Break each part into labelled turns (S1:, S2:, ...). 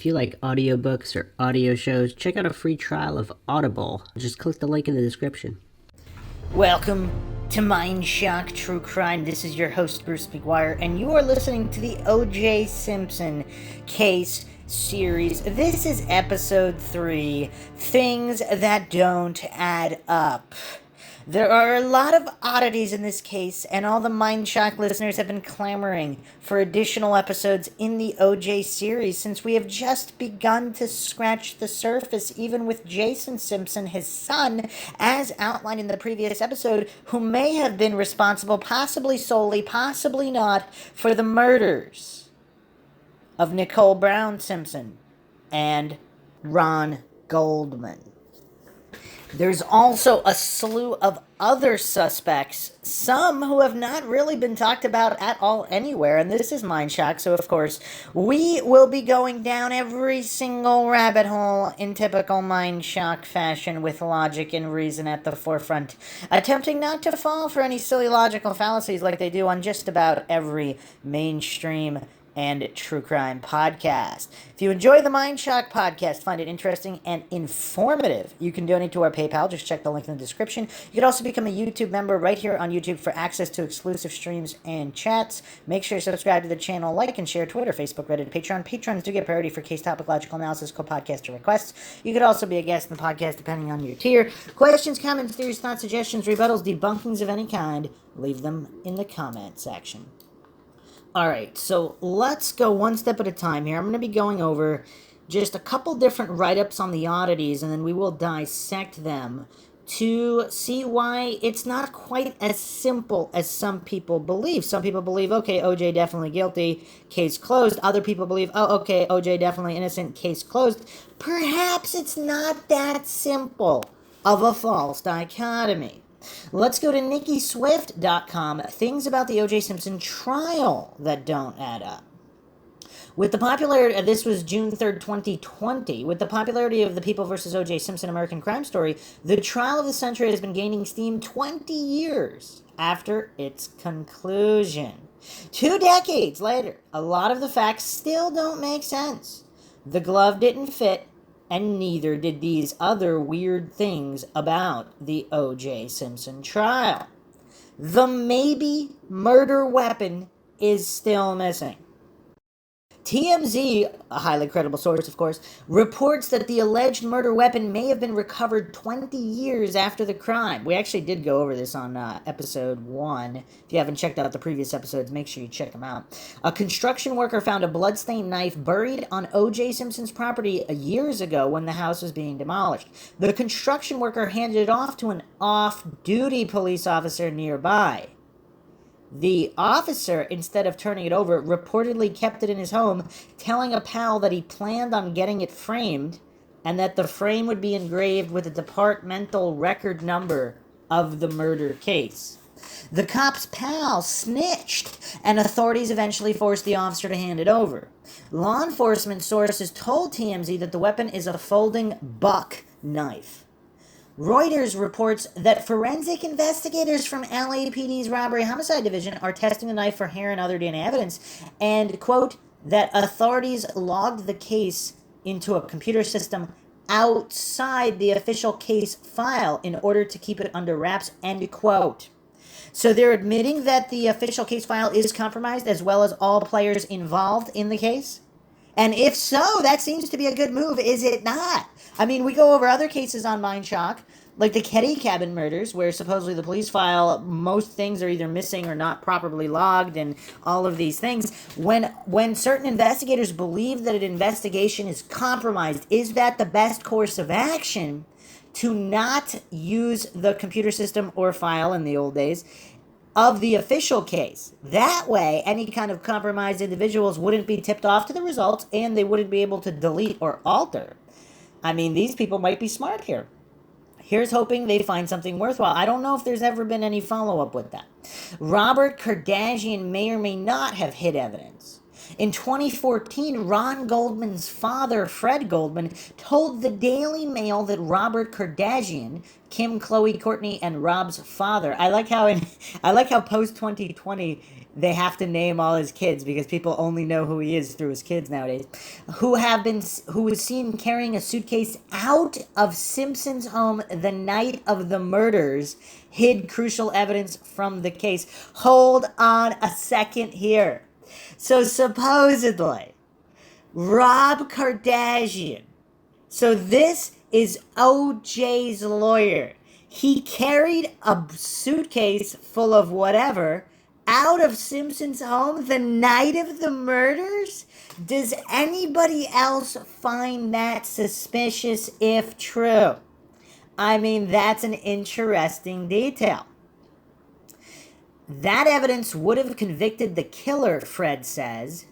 S1: If you like audiobooks or audio shows, check out a free trial of Audible. Just click the link in the description.
S2: Welcome to MindShock True Crime. This is your host, Bruce McGuire, and you are listening to the OJ Simpson case series. This is episode 3, Things That Don't Add Up. There are a lot of oddities in this case, and all the MindShock listeners have been clamoring for additional episodes in the OJ series since we have just begun to scratch the surface, even with Jason Simpson, his son, as outlined in the previous episode, who may have been responsible, possibly solely, possibly not, for the murders of Nicole Brown Simpson and Ron Goldman. There's also a slew of other suspects, some who have not really been talked about at all anywhere, and this is MindShock, so of course we will be going down every single rabbit hole in typical MindShock fashion with logic and reason at the forefront, attempting not to fall for any silly logical fallacies like they do on just about every mainstream and true crime podcast. If you enjoy the MindShock podcast, find it interesting and informative, you can donate to our PayPal. Just check the link in the description. You can also become a YouTube member right here on YouTube for access to exclusive streams and chats. Make sure you subscribe to the channel, like and share Twitter, Facebook, Reddit, Patreon. Patrons do get priority for case topic, logical analysis, co-podcaster requests. You could also be a guest in the podcast depending on your tier. Questions, comments, theories, thoughts, suggestions, rebuttals, debunkings of any kind, leave them in the comment section. Alright, so let's go one step at a time here. I'm going to be going over just a couple different write-ups on the oddities, and then we will dissect them to see why it's not quite as simple as some people believe. Some people believe, okay, OJ definitely guilty, case closed. Other people believe, oh, okay, OJ definitely innocent, case closed. Perhaps it's not that simple of a false dichotomy. Let's go to NikkiSwift.com. Things about the OJ Simpson trial that don't add up. With the popularity, this was June 3rd, 2020. With the popularity of the People vs. OJ Simpson American Crime Story, the trial of the century has been gaining steam 20 years after its conclusion. 2 decades later, a lot of the facts still don't make sense. The glove didn't fit, and neither did these other weird things about the OJ Simpson trial. The maybe murder weapon is still missing. TMZ, a highly credible source, of course, reports that the alleged murder weapon may have been recovered 20 years after the crime. We actually did go over this on episode 1. If you haven't checked out the previous episodes, make sure you check them out. A construction worker found a bloodstained knife buried on O.J. Simpson's property years ago when the house was being demolished. The construction worker handed it off to an off-duty police officer nearby. The officer, instead of turning it over, reportedly kept it in his home, telling a pal that he planned on getting it framed and that the frame would be engraved with the departmental record number of the murder case. The cop's pal snitched, and authorities eventually forced the officer to hand it over. Law enforcement sources told TMZ that the weapon is a folding buck knife. Reuters reports that forensic investigators from LAPD's Robbery Homicide Division are testing the knife for hair and other DNA evidence, and, quote, that authorities logged the case into a computer system outside the official case file in order to keep it under wraps, end quote. So they're admitting that the official case file is compromised as well as all players involved in the case? And if so, that seems to be a good move, is it not? I mean, we go over other cases on MindShock, like the Ketty Cabin murders, where supposedly the police file, most things are either missing or not properly logged, and all of these things. When certain investigators believe that an investigation is compromised, is that the best course of action to not use the computer system or file in the old days of the official case? That way, any kind of compromised individuals wouldn't be tipped off to the results, and they wouldn't be able to delete or alter. I mean, these people might be smart here. Here's hoping they find something worthwhile. I don't know if there's ever been any follow-up with that. Robert Kardashian may or may not have hid evidence. In 2014, Ron Goldman's father, Fred Goldman, told the Daily Mail that Robert Kardashian, Kim, Khloe, Courtney, and Rob's father. I like how post 2020 they have to name all his kids because people only know who he is through his kids nowadays. Who was seen carrying a suitcase out of Simpson's home the night of the murders, hid crucial evidence from the case. Hold on a second here. So supposedly, Rob Kardashian. So this is OJ's lawyer. He carried a suitcase full of whatever out of Simpson's home the night of the murders? Does anybody else find that suspicious if true? I mean, that's an interesting detail. That evidence would have convicted the killer, Fred says.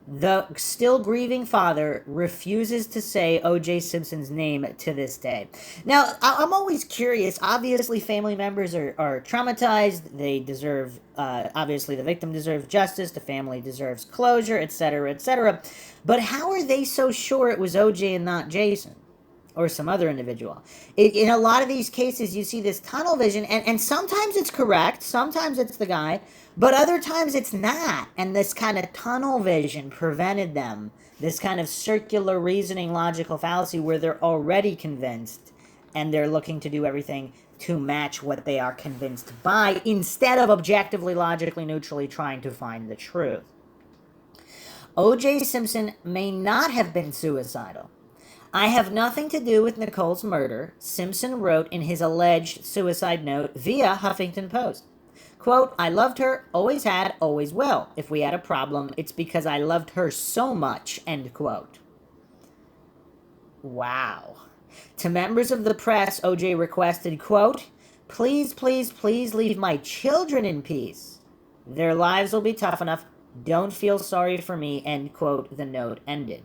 S2: The still grieving father refuses to say OJ Simpson's name to this day. Now, I'm always curious. Obviously, family members are traumatized. They deserve, obviously, the victim deserves justice. The family deserves closure, etc., etc. But how are they so sure it was OJ and not Jason? Or some other individual. In a lot of these cases, you see this tunnel vision, and sometimes it's correct, sometimes it's the guy, but other times it's not. And this kind of tunnel vision prevented them, this kind of circular reasoning logical fallacy where they're already convinced, and they're looking to do everything to match what they are convinced by, instead of objectively, logically, neutrally trying to find the truth. O.J. Simpson may not have been suicidal. I have nothing to do with Nicole's murder, Simpson wrote in his alleged suicide note via Huffington Post. Quote, I loved her, always had, always will. If we had a problem, it's because I loved her so much, end quote. Wow. To members of the press, OJ requested, quote, please, please, please leave my children in peace. Their lives will be tough enough. Don't feel sorry for me, end quote, the note ended.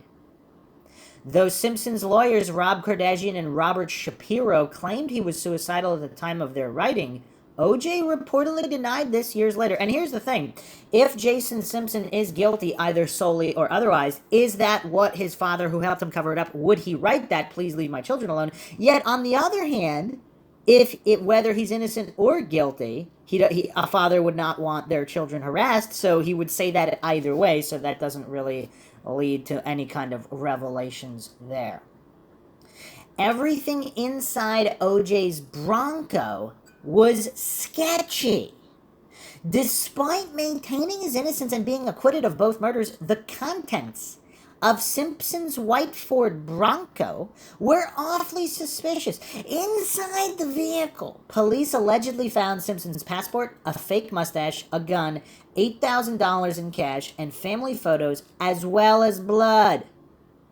S2: Though Simpson's lawyers, Rob Kardashian and Robert Shapiro, claimed he was suicidal at the time of their writing, OJ reportedly denied this years later. And here's the thing. If Jason Simpson is guilty, either solely or otherwise, is that what his father, who helped him cover it up, would he write that, please leave my children alone? Yet, on the other hand, whether he's innocent or guilty, a father would not want their children harassed, so he would say that either way, so that doesn't really lead to any kind of revelations there. Everything inside OJ's Bronco was sketchy. Despite maintaining his innocence and being acquitted of both murders, the contents of Simpson's white Ford Bronco were awfully suspicious. Inside the vehicle, police allegedly found Simpson's passport, a fake mustache, a gun, $8,000 in cash, and family photos, as well as blood.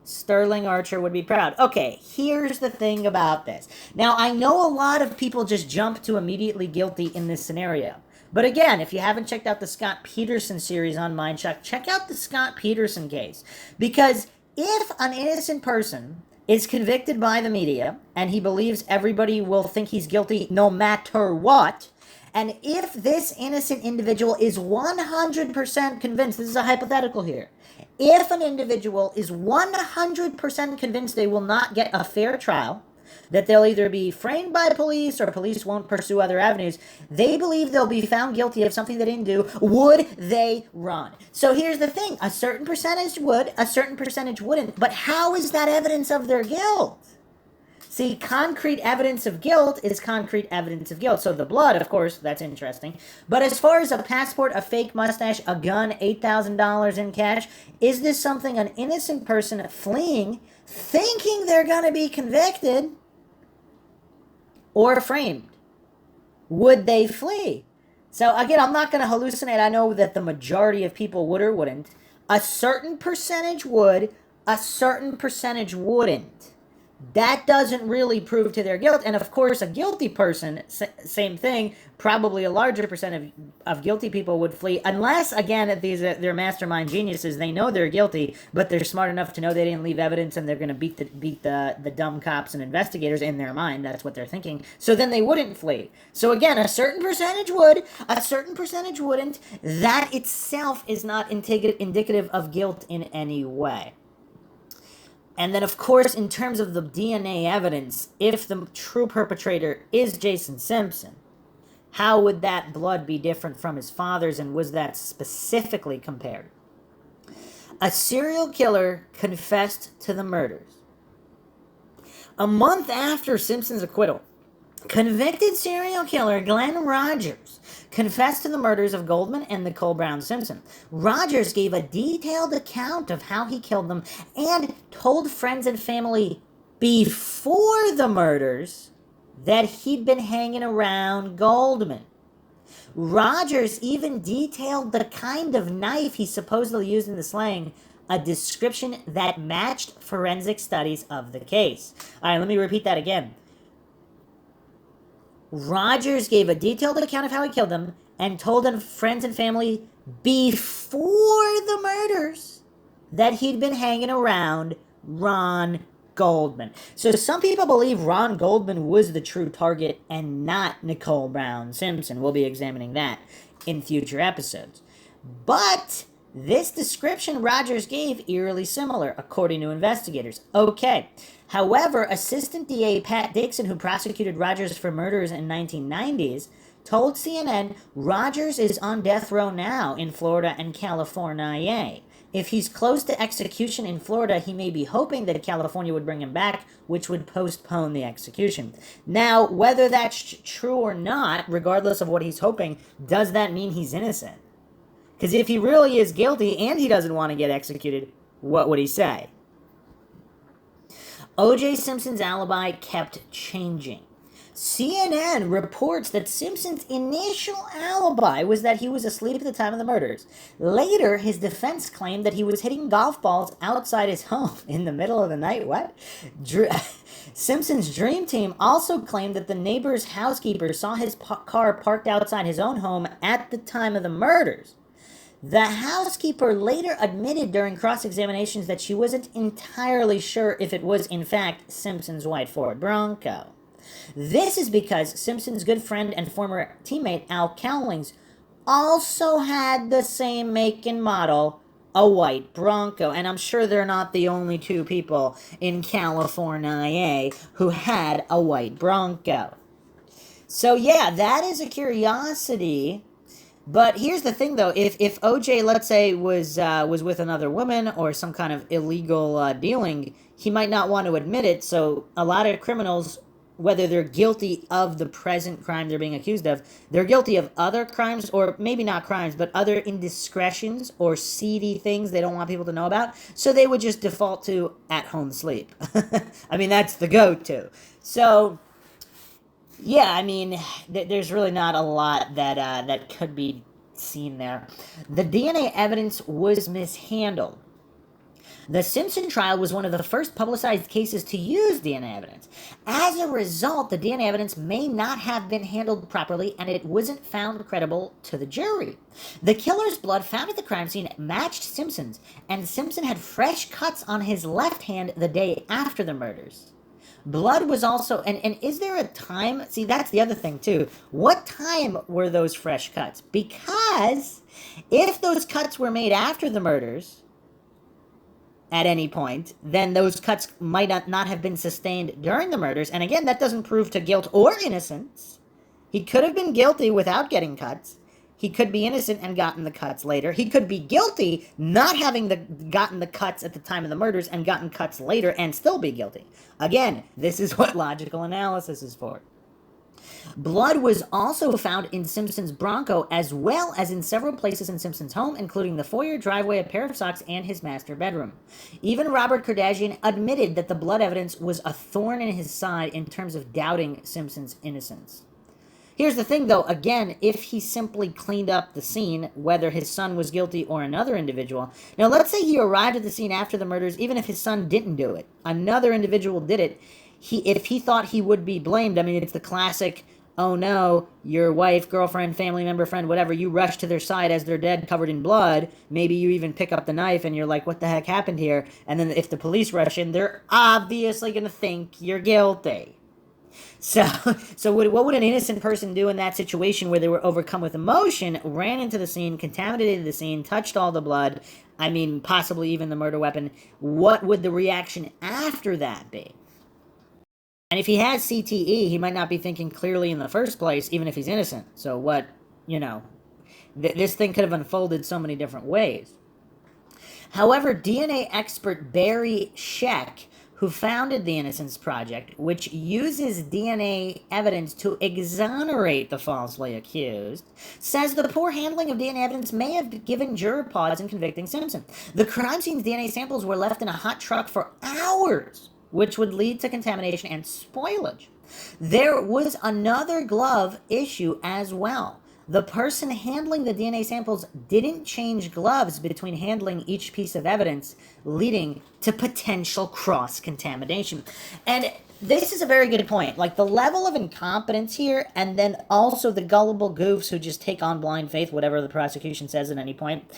S2: Sterling Archer would be proud. Okay, here's the thing about this. Now, I know a lot of people just jump to immediately guilty in this scenario. But again, if you haven't checked out the Scott Peterson series on MINDSHOCK, check out the Scott Peterson case. Because if an innocent person is convicted by the media, and he believes everybody will think he's guilty no matter what, and if this innocent individual is 100% convinced, this is a hypothetical here, if an individual is 100% convinced they will not get a fair trial, that they'll either be framed by police or police won't pursue other avenues, they believe they'll be found guilty of something they didn't do, would they run? So here's the thing, a certain percentage would, a certain percentage wouldn't, but how is that evidence of their guilt? See, concrete evidence of guilt is concrete evidence of guilt. So the blood, of course, that's interesting. But as far as a passport, a fake mustache, a gun, $8,000 in cash, is this something an innocent person fleeing, thinking they're going to be convicted, or framed? Would they flee? So again, I'm not going to hallucinate. I know that the majority of people would or wouldn't. A certain percentage would, a certain percentage wouldn't. that doesn't really prove to their guilt. And of course, a guilty person, same thing, probably a larger percent of guilty people would flee, unless, again, they're mastermind geniuses. They know they're guilty, but they're smart enough to know they didn't leave evidence, and they're going to beat the dumb cops and investigators in their mind. That's what they're thinking. So then they wouldn't flee. So again, a certain percentage would, a certain percentage wouldn't. That itself is not indicative of guilt in any way. And then, of course, in terms of the DNA evidence, if the true perpetrator is Jason Simpson, how would that blood be different from his father's, and was that specifically compared? A serial killer confessed to the murders. A month after Simpson's acquittal, convicted serial killer Glenn Rogers confessed to the murders of Goldman and Nicole Brown Simpson. Rogers gave a detailed account of how he killed them and told friends and family before the murders that he'd been hanging around Goldman. Rogers even detailed the kind of knife he supposedly used in the slaying, a description that matched forensic studies of the case. All right, let me repeat that again. Rogers gave a detailed account of how he killed them and told friends and family before the murders that he'd been hanging around Ron Goldman. So some people believe Ron Goldman was the true target and not Nicole Brown Simpson. We'll be examining that in future episodes. But this description Rogers gave eerily similar, according to investigators. Okay. However, Assistant DA Pat Dixon, who prosecuted Rogers for murders in 1990s, told CNN Rogers is on death row now in Florida and California. If he's close to execution in Florida, he may be hoping that California would bring him back, which would postpone the execution. Now, whether that's true or not, regardless of what he's hoping, does that mean he's innocent? Because if he really is guilty and he doesn't want to get executed, what would he say? OJ Simpson's alibi kept changing. CNN reports that Simpson's initial alibi was that he was asleep at the time of the murders. Later, his defense claimed that he was hitting golf balls outside his home in the middle of the night. What? Simpson's dream team also claimed that the neighbor's housekeeper saw his car parked outside his own home at the time of the murders. The housekeeper later admitted during cross-examinations that she wasn't entirely sure if it was, in fact, Simpson's white Ford Bronco. This is because Simpson's good friend and former teammate Al Cowlings also had the same make and model, a white Bronco. And I'm sure they're not the only two people in California who had a white Bronco. So yeah, that is a curiosity. But here's the thing, though. If OJ, let's say, was with another woman or some kind of illegal dealing, he might not want to admit it. So a lot of criminals, whether they're guilty of the present crime they're being accused of, they're guilty of other crimes, or maybe not crimes, but other indiscretions or seedy things they don't want people to know about. So they would just default to at-home sleep. I mean, that's the go-to. So yeah, I mean, there's really not a lot that could be seen there. The DNA evidence was mishandled. The Simpson trial was one of the first publicized cases to use DNA evidence. As a result, the DNA evidence may not have been handled properly, and it wasn't found credible to the jury. The killer's blood found at the crime scene matched Simpson's, and Simpson had fresh cuts on his left hand the day after the murders. Blood was also, and is there a time? See, that's the other thing, too. What time were those fresh cuts? Because if those cuts were made after the murders, at any point, then those cuts might not have been sustained during the murders. And again, that doesn't prove to guilt or innocence. He could have been guilty without getting cuts. He could be innocent and gotten the cuts later. He could be guilty not having gotten the cuts at the time of the murders and gotten cuts later and still be guilty. Again, this is what logical analysis is for. Blood was also found in Simpson's Bronco, as well as in several places in Simpson's home, including the foyer, driveway, a pair of socks, and his master bedroom. Even Robert Kardashian admitted that the blood evidence was a thorn in his side in terms of doubting Simpson's innocence. Here's the thing, though. Again, if he simply cleaned up the scene, whether his son was guilty or another individual. Now, let's say he arrived at the scene after the murders, even if his son didn't do it. Another individual did it. If he thought he would be blamed, I mean, it's the classic, oh no, your wife, girlfriend, family member, friend, whatever, you rush to their side as they're dead, covered in blood. Maybe you even pick up the knife and you're like, what the heck happened here? And then if the police rush in, they're obviously going to think you're guilty. So what would an innocent person do in that situation where they were overcome with emotion, ran into the scene, contaminated the scene, touched all the blood, I mean, possibly even the murder weapon? What would the reaction after that be? And if he has CTE, he might not be thinking clearly in the first place, even if he's innocent. So what, this thing could have unfolded so many different ways. However, DNA expert Barry Scheck, who founded the Innocence Project, which uses DNA evidence to exonerate the falsely accused, says the poor handling of DNA evidence may have given juror pause in convicting Simpson. The crime scene's DNA samples were left in a hot truck for hours, which would lead to contamination and spoilage. There was another glove issue as well. The person handling the DNA samples didn't change gloves between handling each piece of evidence, leading to potential cross-contamination. And this is a very good point. Like, the level of incompetence here, and then also the gullible goofs who just take on blind faith, whatever the prosecution says at any point.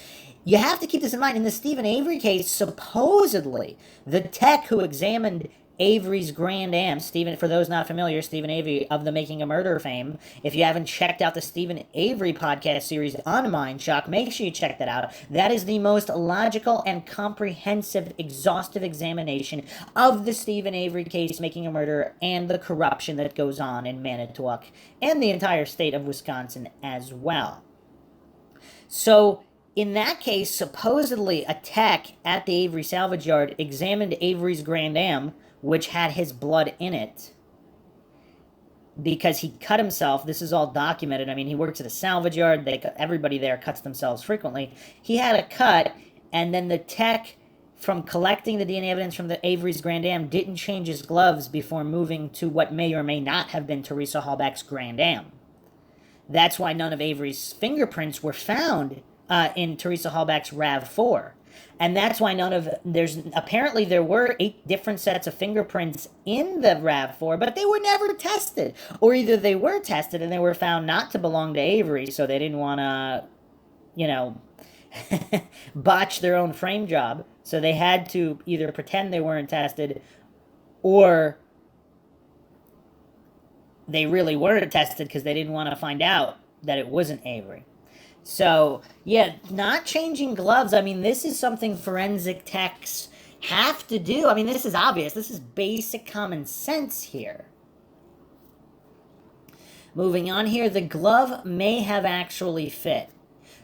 S2: You have to keep this in mind. In the Stephen Avery case, supposedly, the tech who examined Avery's Grand Am, for those not familiar, Stephen Avery of the Making a Murder fame. If you haven't checked out the Stephen Avery podcast series on MINDSHOCK, make sure you check that out. That is the most logical and comprehensive, exhaustive examination of the Stephen Avery case, Making a Murder, and the corruption that goes on in Manitowoc and the entire state of Wisconsin as well. So, in that case, supposedly a tech at the Avery salvage yard examined Avery's Grand Am, which had his blood in it, because he cut himself. This is all documented. I mean, he works at a salvage yard. Everybody there cuts themselves frequently. He had a cut, and then the tech from collecting the DNA evidence from the Avery's Grand Am didn't change his gloves before moving to what may or may not have been Teresa Halbach's Grand Am. That's why none of Avery's fingerprints were found in Teresa Halbach's RAV4. And that's why apparently there were 8 different sets of fingerprints in the RAV4, but they were never tested. Or either they were tested and they were found not to belong to Avery, so they didn't want to, botch their own frame job. So they had to either pretend they weren't tested, or they really were tested because they didn't want to find out that it wasn't Avery. So, yeah, not changing gloves. I mean, this is something forensic techs have to do. I mean, this is obvious. This is basic common sense here. Moving on here, the glove may have actually fit.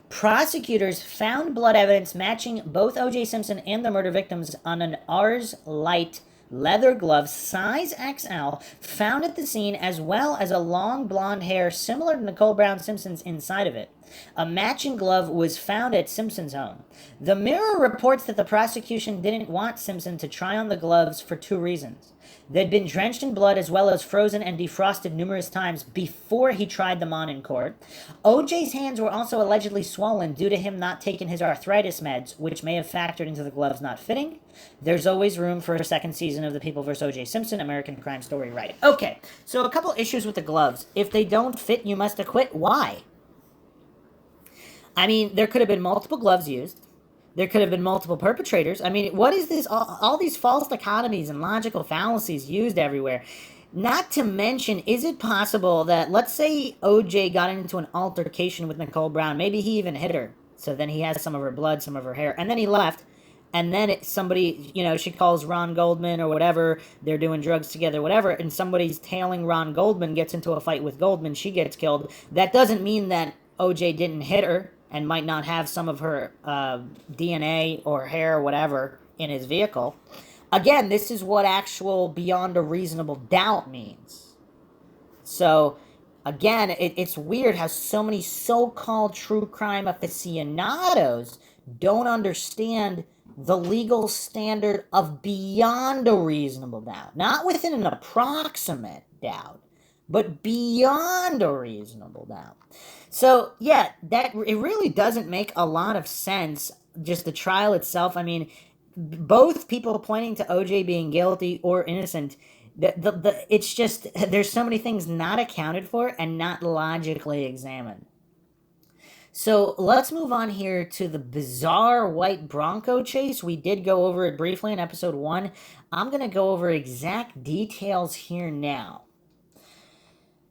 S2: Prosecutors found blood evidence matching both OJ Simpson and the murder victims on an Ars Light leather glove size XL found at the scene, as well as a long blonde hair similar to Nicole Brown Simpson's inside of it. A matching glove was found at Simpson's home. The Mirror reports that the prosecution didn't want Simpson to try on the gloves for 2 reasons. They'd been drenched in blood as well as frozen and defrosted numerous times before he tried them on in court. OJ's hands were also allegedly swollen due to him not taking his arthritis meds, which may have factored into the gloves not fitting. There's always room for a second season of The People vs. OJ Simpson, American Crime Story, right? Okay, so a couple issues with the gloves. If they don't fit, you must acquit. Why? I mean, there could have been multiple gloves used. There could have been multiple perpetrators. I mean, what is this? All these false dichotomies and logical fallacies used everywhere. Not to mention, is it possible that, let's say OJ got into an altercation with Nicole Brown. Maybe he even hit her. So then he has some of her blood, some of her hair. And then he left. And then somebody, she calls Ron Goldman or whatever. They're doing drugs together, whatever. And somebody's tailing Ron Goldman, gets into a fight with Goldman. She gets killed. That doesn't mean that OJ didn't hit her and might not have some of her DNA or hair or whatever in his vehicle. Again, this is what actual beyond a reasonable doubt means. So, again, it's weird how so many so-called true crime aficionados don't understand the legal standard of beyond a reasonable doubt. Not within an approximate doubt, but beyond a reasonable doubt. So yeah, that it really doesn't make a lot of sense. Just the trial itself. I mean, both people pointing to OJ being guilty or innocent. It's just there's so many things not accounted for and not logically examined. So let's move on here to the bizarre white Bronco chase. We did go over it briefly in episode 1. I'm going to go over exact details here now.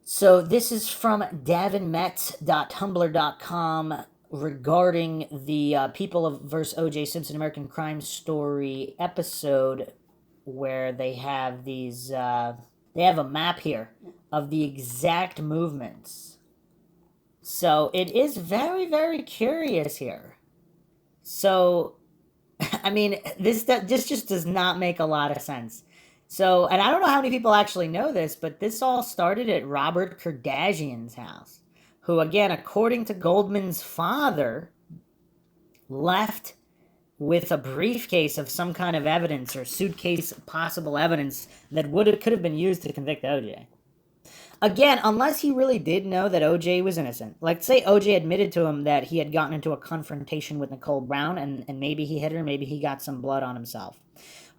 S2: So this is from davinmetz.tumblr.com regarding the People of vs. OJ Simpson American Crime Story episode where they have these, they have a map here of the exact movements. So it is very, very curious here. So, I mean, this just does not make a lot of sense. So, and I don't know how many people actually know this, but this all started at Robert Kardashian's house, who, again, according to Goldman's father, left with a briefcase of some kind of evidence or suitcase of possible evidence that could have been used to convict OJ. Again, unless he really did know that OJ was innocent. Like, say OJ admitted to him that he had gotten into a confrontation with Nicole Brown, and maybe he hit her, maybe he got some blood on himself.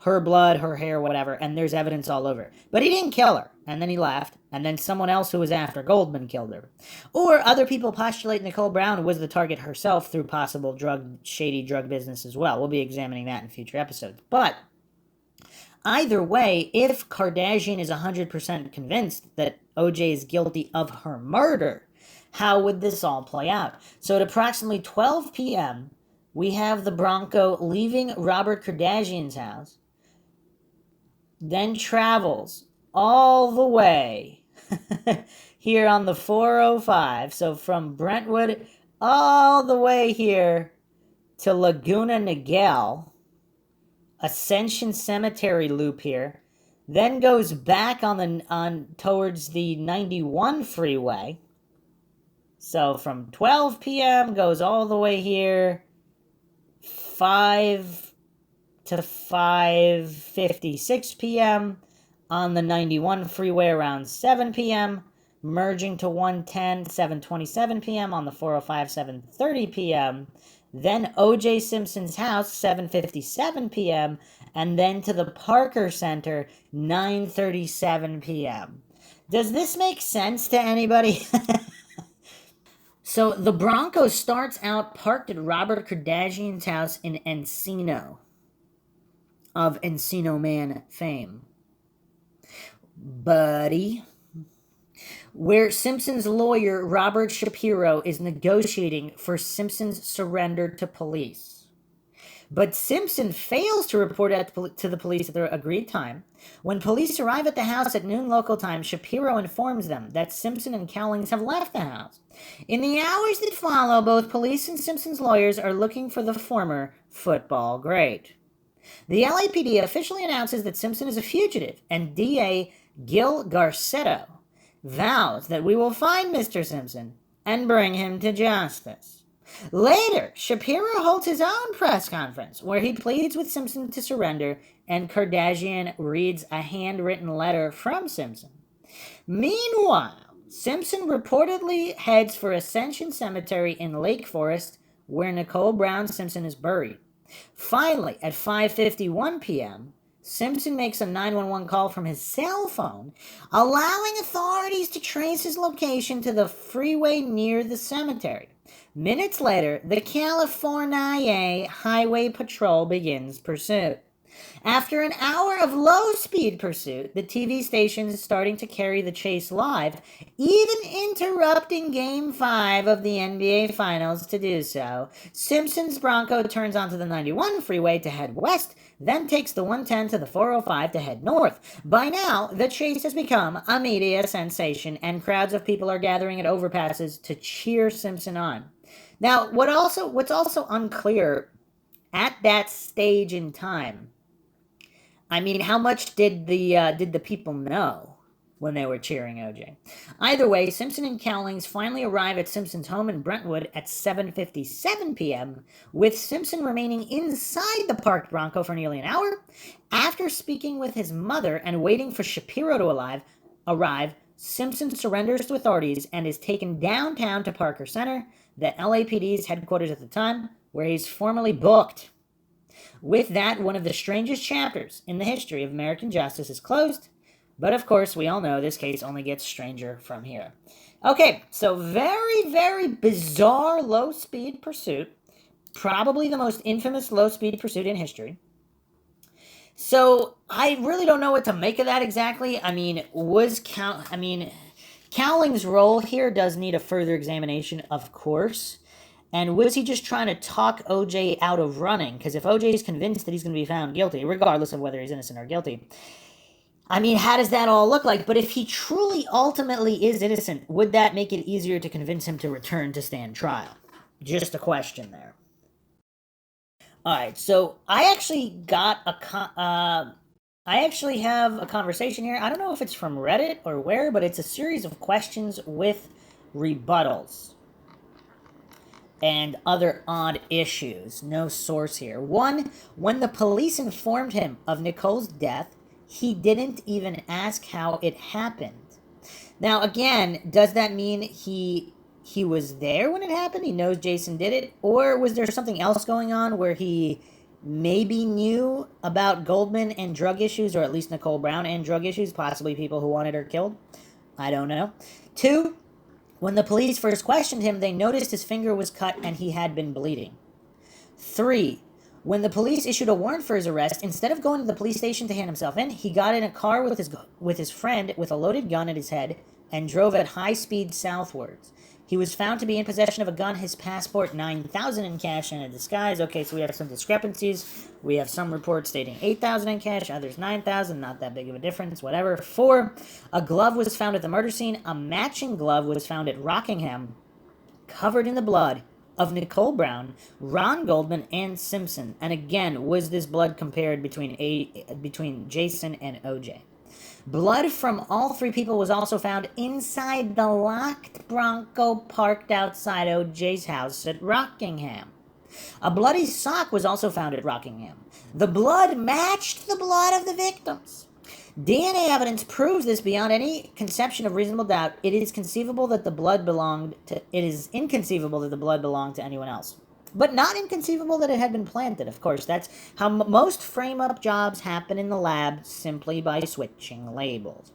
S2: Her blood, her hair, whatever, and there's evidence all over. But he didn't kill her, and then he left, and then someone else who was after Goldman killed her. Or other people postulate Nicole Brown was the target herself through possible shady drug business as well. We'll be examining that in future episodes. But either way, if Kardashian is 100% convinced that OJ is guilty of her murder, how would this all play out? So at approximately 12 p.m., we have the Bronco leaving Robert Kardashian's house, then travels all the way here on the 405. So from Brentwood all the way here to Laguna Niguel, Ascension Cemetery loop here, then goes back on towards the 91 freeway. So from 12 p.m. goes all the way here, 5 to 5:56 p.m. on the 91 freeway around 7 p.m., merging to 110, 7:27 p.m. on the 405, 7:30 p.m., then O.J. Simpson's house, 7:57 p.m., and then to the Parker Center, 9:37 p.m. Does this make sense to anybody? So the Bronco starts out parked at Robert Kardashian's house in Encino, of Encino Man fame. Buddy, where Simpson's lawyer, Robert Shapiro, is negotiating for Simpson's surrender to police. But Simpson fails to report to the police at the agreed time. When police arrive at the house at noon local time, Shapiro informs them that Simpson and Cowlings have left the house. In the hours that follow, both police and Simpson's lawyers are looking for the former football great. The LAPD officially announces that Simpson is a fugitive, and DA Gil Garcetti vows that we will find Mr. Simpson and bring him to justice. Later, Shapiro holds his own press conference where he pleads with Simpson to surrender, and Kardashian reads a handwritten letter from Simpson. Meanwhile, Simpson reportedly heads for Ascension Cemetery in Lake Forest, where Nicole Brown Simpson is buried. Finally, at 5:51 p.m., Simpson makes a 911 call from his cell phone, allowing authorities to trace his location to the freeway near the cemetery. Minutes later, the California Highway Patrol begins pursuit. After an hour of low-speed pursuit, the TV station is starting to carry the chase live, even interrupting Game 5 of the NBA Finals to do so. Simpson's Bronco turns onto the 91 freeway to head west, then takes the 110 to the 405 to head north. By now, the chase has become a media sensation, and crowds of people are gathering at overpasses to cheer Simpson on. Now, what's also unclear at that stage in time, I mean, how much did the people know when they were cheering OJ? Either way, Simpson and Cowlings finally arrive at Simpson's home in Brentwood at 7:57 p.m., with Simpson remaining inside the parked Bronco for nearly an hour. After speaking with his mother and waiting for Shapiro to arrive, Simpson surrenders to authorities and is taken downtown to Parker Center, the LAPD's headquarters at the time, where he's formally booked. With that, one of the strangest chapters in the history of American justice is closed, but of course, we all know this case only gets stranger from here. Okay, so very, very bizarre low-speed pursuit, probably the most infamous low-speed pursuit in history. So I really don't know what to make of that exactly. I mean, Cowling's role here does need a further examination, of course. And was he just trying to talk OJ out of running? Because if OJ is convinced that he's going to be found guilty, regardless of whether he's innocent or guilty, I mean, how does that all look like? But if he truly ultimately is innocent, would that make it easier to convince him to return to stand trial? Just a question there. All right, so I actually have a conversation here. I don't know if it's from Reddit or where, but it's a series of questions with rebuttals and other odd issues. No source here. One, when the police informed him of Nicole's death, he didn't even ask how it happened. Now, again, does that mean he was there when it happened? He knows Jason did it? Or was there something else going on where he maybe knew about Goldman and drug issues, or at least Nicole Brown and drug issues, possibly people who wanted her killed? I don't know. Two, when the police first questioned him, they noticed his finger was cut and he had been bleeding. Three, when the police issued a warrant for his arrest, instead of going to the police station to hand himself in, he got in a car with his friend with a loaded gun at his head and drove at high speed southwards. He was found to be in possession of a gun, his passport, $9,000 in cash, and a disguise. Okay, so we have some discrepancies. We have some reports stating $8,000 in cash, others $9,000. Not that big of a difference, whatever. 4, a glove was found at the murder scene. A matching glove was found at Rockingham, covered in the blood of Nicole Brown, Ron Goldman, and Simpson. And again, was this blood compared between Jason and OJ? Blood from all 3 people was also found inside the locked Bronco parked outside OJ's house at Rockingham. A bloody sock was also found at Rockingham. The blood matched the blood of the victims. DNA evidence proves this beyond any conception of reasonable doubt. It is inconceivable that the blood belonged to anyone else. But not inconceivable that it had been planted, of course. That's how most frame-up jobs happen in the lab, simply by switching labels.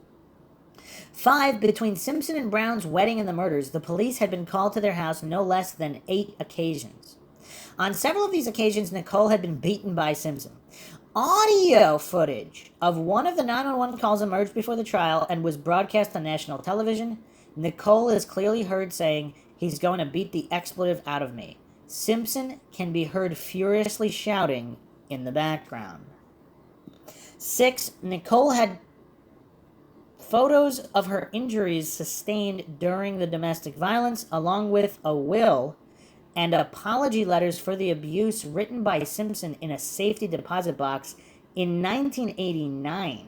S2: 5, between Simpson and Brown's wedding and the murders, the police had been called to their house no less than 8 occasions. On several of these occasions, Nicole had been beaten by Simpson. Audio footage of one of the 911 calls emerged before the trial and was broadcast on national television. Nicole is clearly heard saying, "He's going to beat the expletive out of me." Simpson can be heard furiously shouting in the background. 6, Nicole had photos of her injuries sustained during the domestic violence, along with a will and apology letters for the abuse written by Simpson in a safety deposit box in 1989.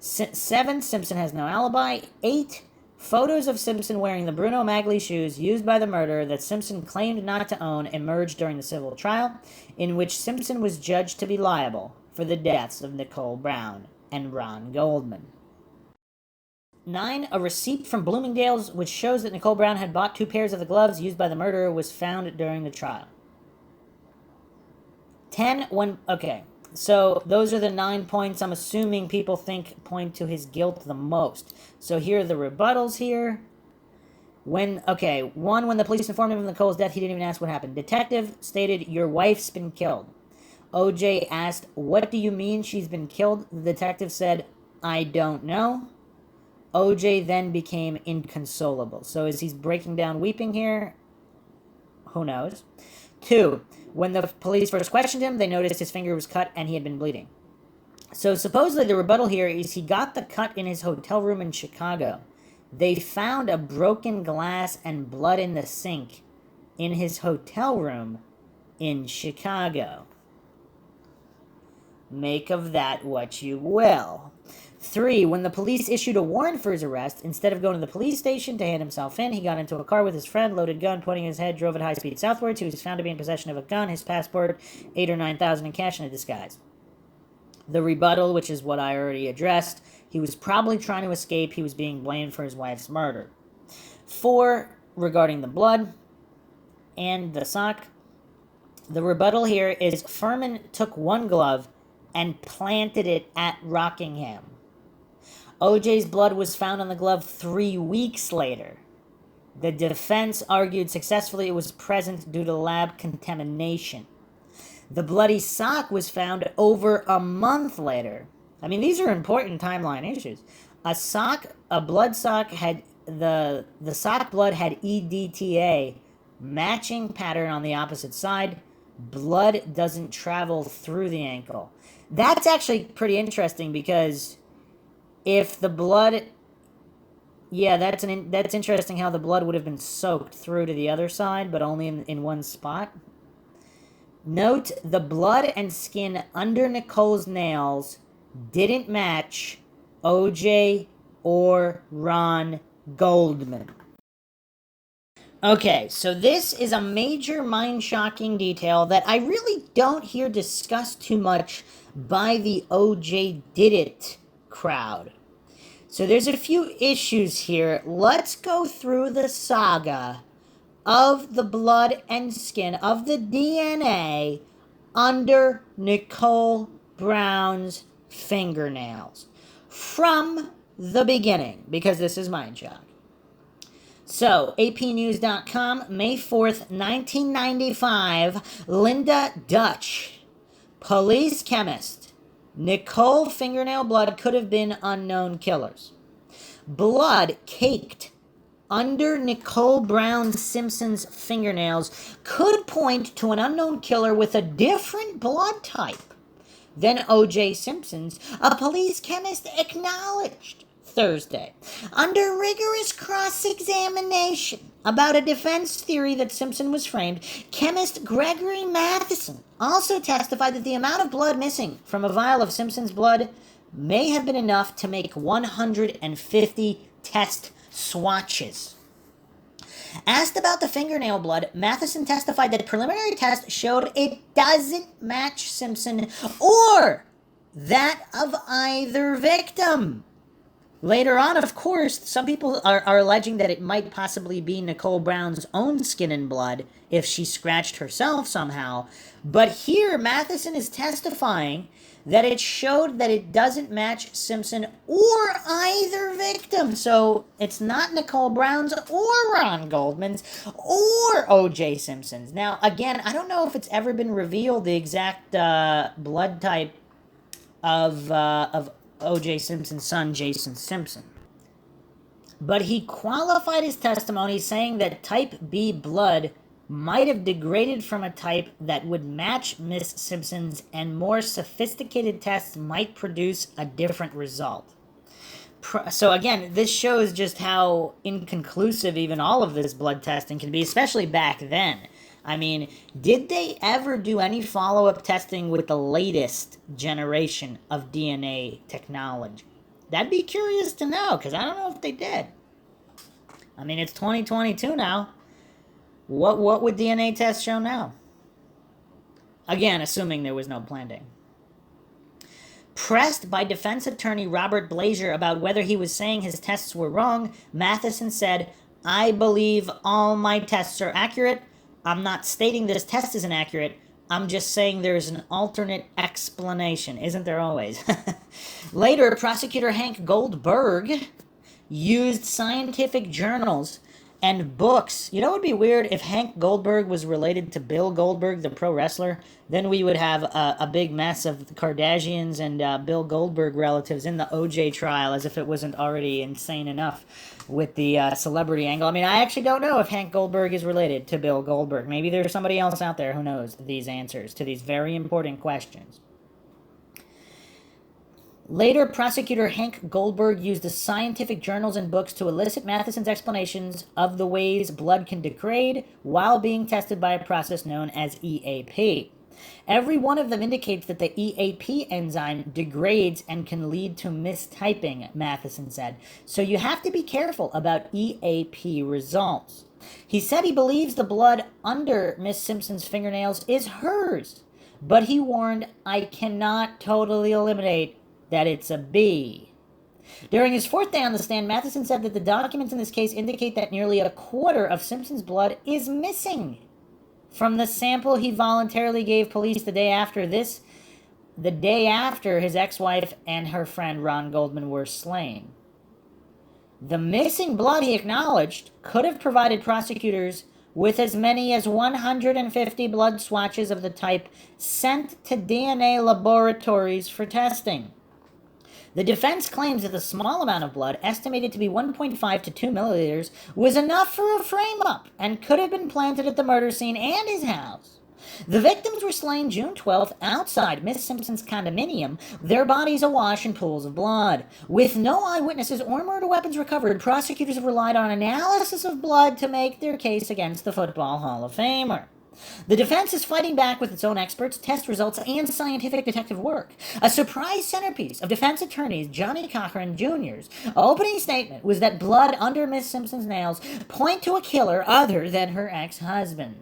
S2: 7, Simpson has no alibi. 8, photos of Simpson wearing the Bruno Magli shoes used by the murderer that Simpson claimed not to own emerged during the civil trial, in which Simpson was judged to be liable for the deaths of Nicole Brown and Ron Goldman. 9, a receipt from Bloomingdale's which shows that Nicole Brown had bought 2 pairs of the gloves used by the murderer was found during the trial. 10, so those are the 9 points I'm assuming people think point to his guilt the most. So here are the rebuttals here. 1, when the police informed him of Nicole's death, he didn't even ask what happened. Detective stated, "Your wife's been killed." OJ asked, "What do you mean she's been killed?" The detective said, "I don't know." OJ then became inconsolable. So as he's breaking down weeping here, who knows? 2, when the police first questioned him, they noticed his finger was cut and he had been bleeding. So supposedly the rebuttal here is he got the cut in his hotel room in Chicago. They found a broken glass and blood in the sink in his hotel room in Chicago. Make of that what you will. 3, when the police issued a warrant for his arrest, instead of going to the police station to hand himself in, he got into a car with his friend, loaded gun, pointing his head, drove at high speed southwards. He was found to be in possession of a gun, his passport, $8,000 or $9,000 in cash, and a disguise. The rebuttal, which is what I already addressed, He was probably trying to escape. He was being blamed for his wife's murder. 4, regarding the blood and the sock, the rebuttal here is Furman took one glove and planted it at Rockingham. OJ's blood was found on the glove 3 weeks later. The defense argued successfully it was present due to lab contamination. The bloody sock was found over a month later. I mean, these are important timeline issues. A blood sock had the sock blood had EDTA, matching pattern on the opposite side. Blood doesn't travel through the ankle. That's actually pretty interesting because if the blood, yeah, that's interesting how the blood would have been soaked through to the other side, but only in one spot. Note the blood and skin under Nicole's nails didn't match OJ or Ron Goldman. Okay, so this is a major mind-shocking detail that I really don't hear discussed too much by the OJ Did It crowd. So there's a few issues here. Let's go through the saga of the blood and skin, of the DNA under Nicole Brown's fingernails from the beginning, because this is mind shock. So, APnews.com, May 4th, 1995, Linda Dutch, police chemist. Nicole fingernail blood could have been unknown killers. Blood caked under Nicole Brown Simpson's fingernails could point to an unknown killer with a different blood type than OJ Simpson's, a police chemist acknowledged Thursday, under rigorous cross-examination about a defense theory that Simpson was framed. Chemist Gregory Matheson also testified that the amount of blood missing from a vial of Simpson's blood may have been enough to make 150 test swatches. Asked about the fingernail blood, Matheson testified that preliminary tests showed it doesn't match Simpson or that of either victim. Later on, of course, some people are alleging that it might possibly be Nicole Brown's own skin and blood if she scratched herself somehow. But here, Matheson is testifying that it showed that it doesn't match Simpson or either victim. So it's not Nicole Brown's or Ron Goldman's or OJ Simpson's. Now, again, I don't know if it's ever been revealed the exact blood type of OJ Simpson's son, Jason Simpson. But he qualified his testimony saying that type B blood might have degraded from a type that would match Miss Simpson's, and more sophisticated tests might produce a different result. So again, this shows just how inconclusive even all of this blood testing can be, especially back then. I mean, did they ever do any follow-up testing with the latest generation of DNA technology? That'd be curious to know, because I don't know if they did. I mean, it's 2022 now. What would DNA tests show now? Again, assuming there was no planting. Pressed by defense attorney Robert Blazer about whether he was saying his tests were wrong, Matheson said, "I believe all my tests are accurate. I'm not stating this test is inaccurate. I'm just saying there's an alternate explanation." Isn't there always? Later, prosecutor Hank Goldberg used scientific journals and books. You know what would be weird? If Hank Goldberg was related to Bill Goldberg, the pro wrestler, then we would have a big mess of the Kardashians and Bill Goldberg relatives in the OJ trial, as if it wasn't already insane enough with the celebrity angle. I mean, I actually don't know if Hank Goldberg is related to Bill Goldberg. Maybe there's somebody else out there who knows these answers to these very important questions. Later, prosecutor Hank Goldberg used the scientific journals and books to elicit Matheson's explanations of the ways blood can degrade while being tested by a process known as EAP. Every one of them indicates that the EAP enzyme degrades and can lead to mistyping, Matheson said. So you have to be careful about EAP results. He said he believes the blood under Miss Simpson's fingernails is hers, but he warned, "I cannot totally eliminate that it's a B." During his fourth day on the stand, Matheson said that the documents in this case indicate that nearly a quarter of Simpson's blood is missing from the sample he voluntarily gave police the day after his ex-wife and her friend Ron Goldman were slain. The missing blood, he acknowledged, could have provided prosecutors with as many as 150 blood swatches of the type sent to DNA laboratories for testing. The defense claims that the small amount of blood, estimated to be 1.5 to 2 milliliters, was enough for a frame-up and could have been planted at the murder scene and his house. The victims were slain June 12th outside Miss Simpson's condominium, their bodies awash in pools of blood. With no eyewitnesses or murder weapons recovered, prosecutors have relied on analysis of blood to make their case against the Football Hall of Famer. The defense is fighting back with its own experts, test results, and scientific detective work. A surprise centerpiece of defense attorneys Johnny Cochran Jr.'s opening statement was that blood under Miss Simpson's nails point to a killer other than her ex-husband.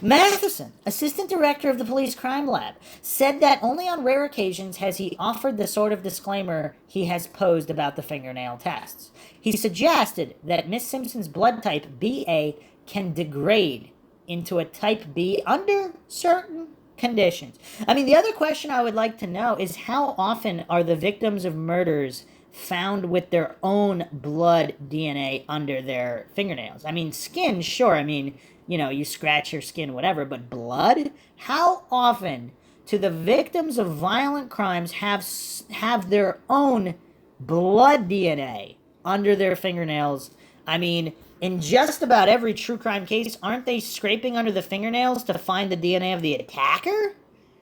S2: Matheson, assistant director of the police crime lab, said that only on rare occasions has he offered the sort of disclaimer he has posed about the fingernail tests. He suggested that Miss Simpson's blood type BA can degrade into a type B under certain conditions. I mean, the other question I would like to know is how often are the victims of murders found with their own blood DNA under their fingernails? I mean, skin, sure. I mean, you scratch your skin, whatever, but blood? How often do the victims of violent crimes have their own blood DNA under their fingernails? I mean, in just about every true crime case, aren't they scraping under the fingernails to find the DNA of the attacker?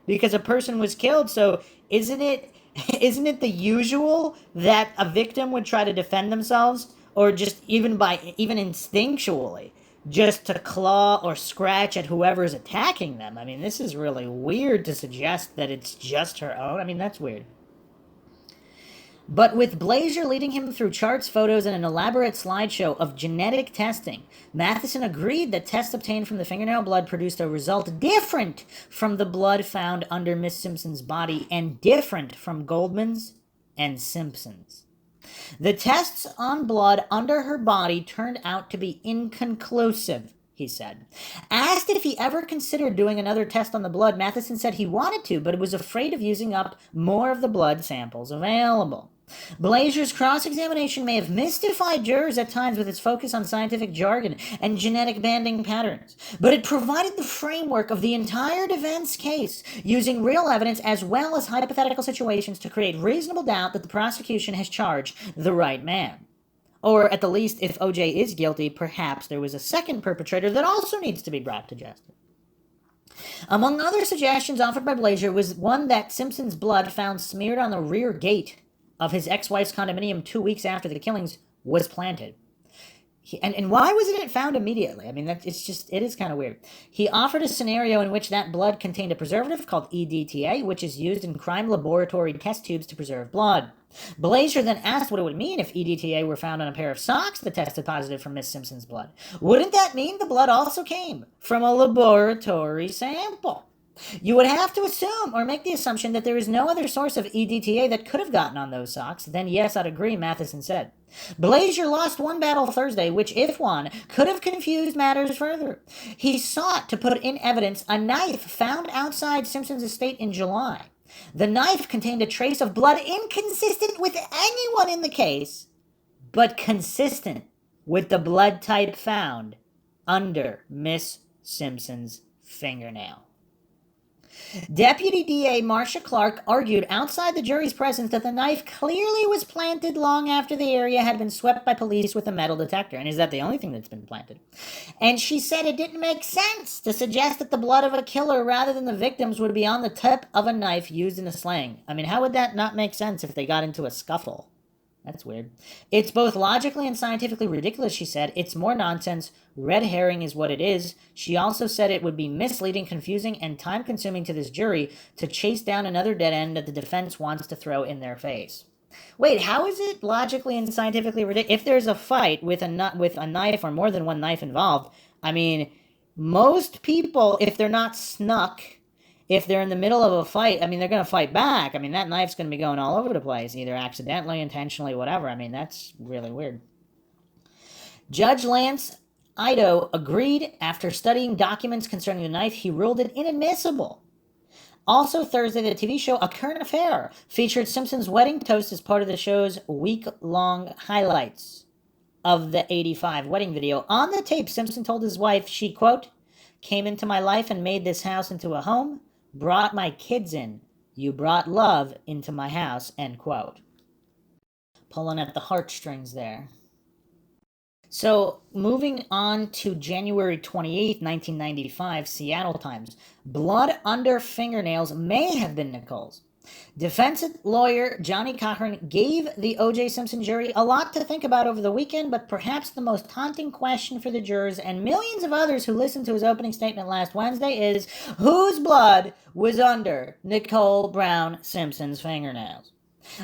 S2: Because a person was killed, so isn't it the usual that a victim would try to defend themselves, or just even instinctually, just to claw or scratch at whoever's attacking them? I mean, this is really weird to suggest that it's just her own. I mean, that's weird. But with Blazer leading him through charts, photos, and an elaborate slideshow of genetic testing, Matheson agreed that tests obtained from the fingernail blood produced a result different from the blood found under Miss Simpson's body and different from Goldman's and Simpson's. The tests on blood under her body turned out to be inconclusive, he said. Asked if he ever considered doing another test on the blood, Matheson said he wanted to, but was afraid of using up more of the blood samples available. Blazer's cross-examination may have mystified jurors at times with its focus on scientific jargon and genetic banding patterns, but it provided the framework of the entire defense case, using real evidence as well as hypothetical situations to create reasonable doubt that the prosecution has charged the right man. Or, at the least, if OJ is guilty, perhaps there was a second perpetrator that also needs to be brought to justice. Among other suggestions offered by Blazer was one that Simpson's blood found smeared on the rear gate of his ex-wife's condominium 2 weeks after the killings was planted. And why wasn't it found immediately? I mean, it is kind of weird. He offered a scenario in which that blood contained a preservative called EDTA, which is used in crime laboratory test tubes to preserve blood. Blazer then asked what it would mean if EDTA were found on a pair of socks that tested positive for Miss Simpson's blood. Wouldn't that mean the blood also came from a laboratory sample? You would have to assume or make the assumption that there is no other source of EDTA that could have gotten on those socks. Then yes, I'd agree, Matheson said. Blazer lost one battle Thursday, which, if won, could have confused matters further. He sought to put in evidence a knife found outside Simpson's estate in July. The knife contained a trace of blood inconsistent with anyone in the case, but consistent with the blood type found under Miss Simpson's fingernail. Deputy DA Marcia Clark argued outside the jury's presence that the knife clearly was planted long after the area had been swept by police with a metal detector. And is that the only thing that's been planted? And she said it didn't make sense to suggest that the blood of a killer rather than the victims would be on the tip of a knife used in a slaying. I mean, how would that not make sense if they got into a scuffle? That's weird. It's both logically and scientifically ridiculous, she said. It's more nonsense. Red herring is what it is. She also said it would be misleading, confusing, and time-consuming to this jury to chase down another dead end that the defense wants to throw in their face. Wait, how is it logically and scientifically ridiculous? If there's a fight with a knife or more than one knife involved, I mean, most people, if they're not snuck, if they're in the middle of a fight, I mean, they're going to fight back. I mean, that knife's going to be going all over the place, either accidentally, intentionally, whatever. I mean, that's really weird. Judge Lance Ido agreed after studying documents concerning the knife. He ruled it inadmissible. Also Thursday, the TV show A Current Affair featured Simpson's wedding toast as part of the show's week-long highlights of the 85 wedding video. On the tape, Simpson told his wife she, quote, came into my life and made this house into a home, brought my kids in. You brought love into my house, end quote. Pulling at the heartstrings there. So, moving on to January 28, 1995, Seattle Times. Blood under fingernails may have been Nicole's. Defense lawyer Johnny Cochran gave the OJ Simpson jury a lot to think about over the weekend, but perhaps the most haunting question for the jurors and millions of others who listened to his opening statement last Wednesday is, whose blood was under Nicole Brown Simpson's fingernails?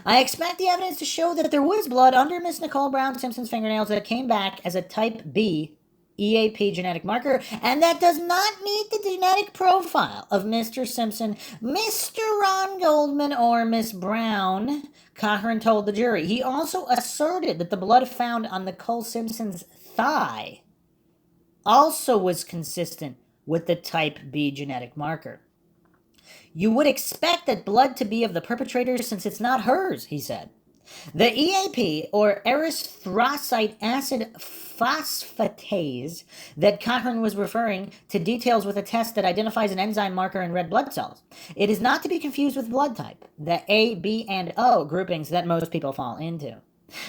S2: I expect the evidence to show that there was blood under Miss Nicole Brown Simpson's fingernails that came back as a type B EAP genetic marker, and that does not meet the genetic profile of Mr. Simpson, Mr. Ron Goldman, or Miss Brown, Cochran told the jury. He also asserted that the blood found on Nicole Simpson's thigh also was consistent with the type B genetic marker. You would expect that blood to be of the perpetrator since it's not hers, he said. The EAP, or erythrocyte acid phosphatase, that Cochran was referring to details with a test that identifies an enzyme marker in red blood cells. It is not to be confused with blood type, the A, B, and O groupings that most people fall into.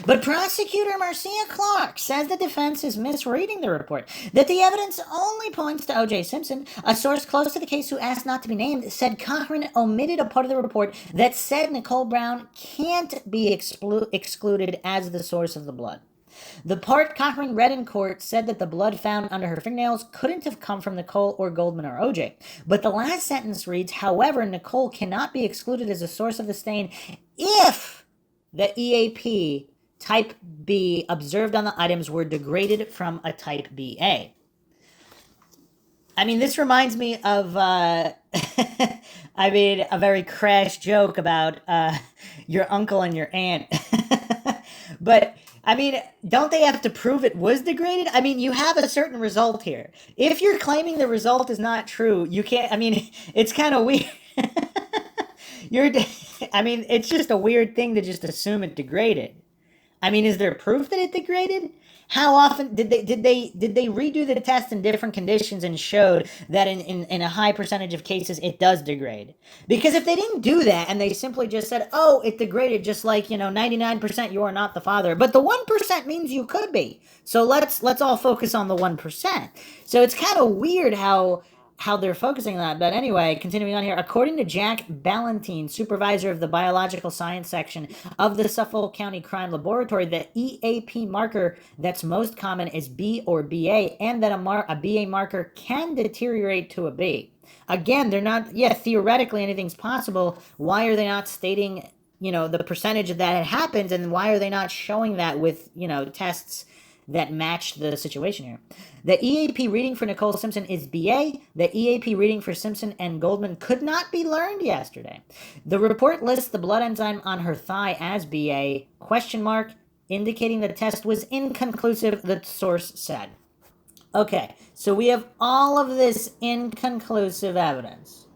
S2: But prosecutor Marcia Clark says the defense is misreading the report, that the evidence only points to O.J. Simpson. A source close to the case who asked not to be named said Cochran omitted a part of the report that said Nicole Brown can't be excluded as the source of the blood. The part Cochran read in court said that the blood found under her fingernails couldn't have come from Nicole or Goldman or OJ. But the last sentence reads, however, Nicole cannot be excluded as a source of the stain if the EAP type B observed on the items were degraded from a type BA. I mean, this reminds me of, I made a very crash joke about your uncle and your aunt. But, I mean, don't they have to prove it was degraded? I mean, you have a certain result here. If you're claiming the result is not true, you can't, I mean, it's kind of weird. I mean, it's just a weird thing to just assume it degraded. I mean, is there proof that it degraded? How often did they redo the test in different conditions and showed that in a high percentage of cases it does degrade? Because if they didn't do that and they simply just said, oh, it degraded, just like, 99% you are not the father, but the 1% means you could be. So let's all focus on the 1%. So it's kind of weird how they're focusing on that. But anyway, continuing on here, according to Jack Ballantine, supervisor of the biological science section of the Suffolk County Crime Laboratory, the EAP marker that's most common is B or BA, and that a BA marker can deteriorate to a B. Again, they're not, theoretically anything's possible. Why are they not stating, the percentage that it happens, and why are they not showing that with, tests that match the situation here? The EAP reading for Nicole Simpson is BA. The EAP reading for Simpson and Goldman could not be learned yesterday. The report lists the blood enzyme on her thigh as BA, indicating the test was inconclusive, the source said. Okay, so we have all of this inconclusive evidence.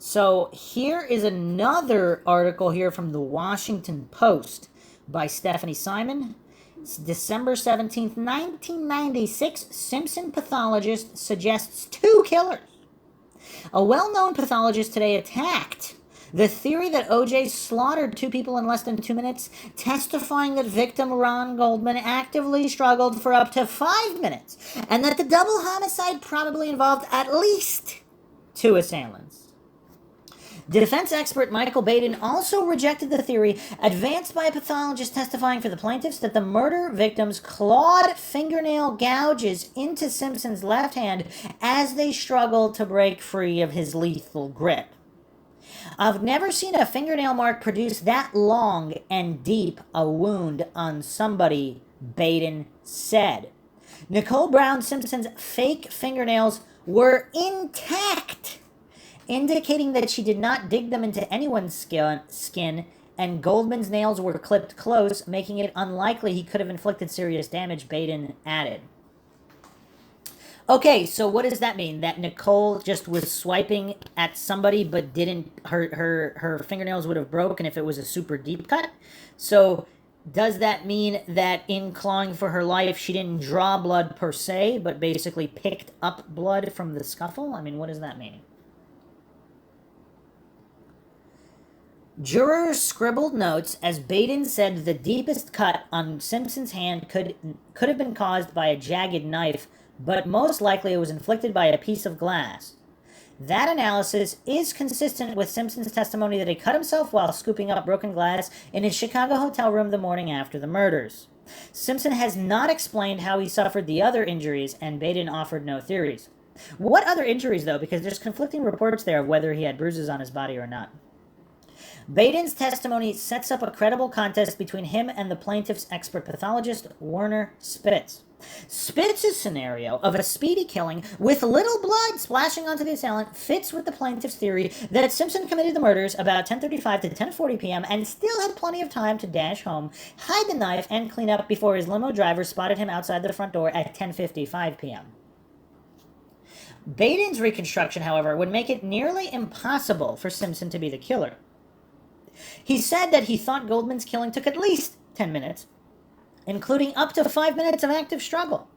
S2: So here is another article here from the Washington Post by Stephanie Simon. December 17th, 1996, Simpson pathologist suggests 2 killers. A well-known pathologist today attacked the theory that O.J. slaughtered 2 people in less than 2 minutes, testifying that victim Ron Goldman actively struggled for up to 5 minutes, and that the double homicide probably involved at least 2 assailants. Defense expert Michael Baden also rejected the theory advanced by a pathologist testifying for the plaintiffs that the murder victims clawed fingernail gouges into Simpson's left hand as they struggled to break free of his lethal grip. I've never seen a fingernail mark produce that long and deep a wound on somebody, Baden said. Nicole Brown Simpson's fake fingernails were intact indicating that she did not dig them into anyone's skin, and Goldman's nails were clipped close, making it unlikely he could have inflicted serious damage, Baden added. Okay, so what does that mean? That Nicole just was swiping at somebody but didn't, her fingernails would have broken if it was a super deep cut? So does that mean that in clawing for her life, she didn't draw blood per se, but basically picked up blood from the scuffle? I mean, what does that mean? Jurors scribbled notes as Baden said the deepest cut on Simpson's hand could have been caused by a jagged knife, but most likely it was inflicted by a piece of glass. That analysis is consistent with Simpson's testimony that he cut himself while scooping up broken glass in his Chicago hotel room the morning after the murders. Simpson has not explained how he suffered the other injuries, and Baden offered no theories. What other injuries, though? Because there's conflicting reports there of whether he had bruises on his body or not. Baden's testimony sets up a credible contest between him and the plaintiff's expert pathologist, Werner Spitz. Spitz's scenario of a speedy killing with little blood splashing onto the assailant fits with the plaintiff's theory that Simpson committed the murders about 10:35 to 10:40 p.m. and still had plenty of time to dash home, hide the knife, and clean up before his limo driver spotted him outside the front door at 10:55 p.m. Baden's reconstruction, however, would make it nearly impossible for Simpson to be the killer. He said that he thought Goldman's killing took at least 10 minutes, including up to 5 minutes of active struggle.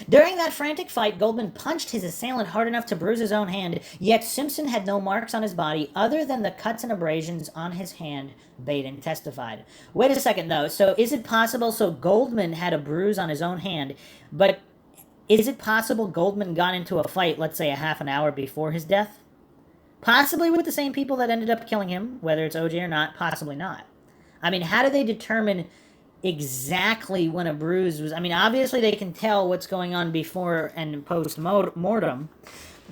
S2: During that frantic fight, Goldman punched his assailant hard enough to bruise his own hand, yet Simpson had no marks on his body other than the cuts and abrasions on his hand, Baden testified. Wait a second, though. So is it possible, so Goldman had a bruise on his own hand, but is it possible Goldman got into a fight, let's say a half an hour before his death? Possibly with the same people that ended up killing him, whether it's OJ or not, possibly not. I mean, how do they determine exactly when a bruise was? I mean, obviously they can tell what's going on before and post-mortem,